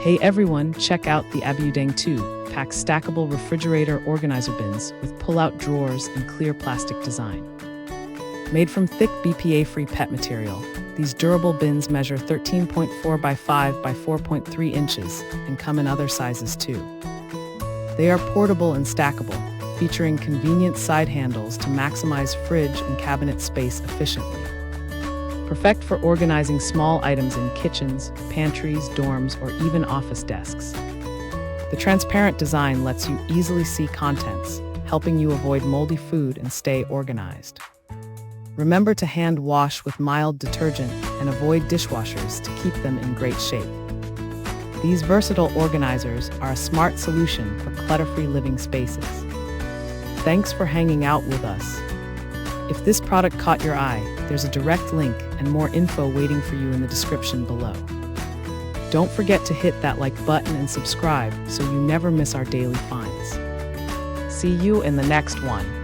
Hey everyone, check out the Abiudeng 2-pack stackable refrigerator organizer bins with pull-out drawers and clear plastic design. Made from thick BPA-free PET material, these durable bins measure 13.4 by 5 by 4.3 inches and come in other sizes too. They are portable and stackable, featuring convenient side handles to maximize fridge and cabinet space efficiently. Perfect for organizing small items in kitchens, pantries, dorms, or even office desks. The transparent design lets you easily see contents, helping you avoid moldy food and stay organized. Remember to hand wash with mild detergent and avoid dishwashers to keep them in great shape. These versatile organizers are a smart solution for clutter-free living spaces. Thanks for hanging out with us. If this product caught your eye, there's a direct link and more info waiting for you in the description below. Don't forget to hit that like button and subscribe so you never miss our daily finds. See you in the next one.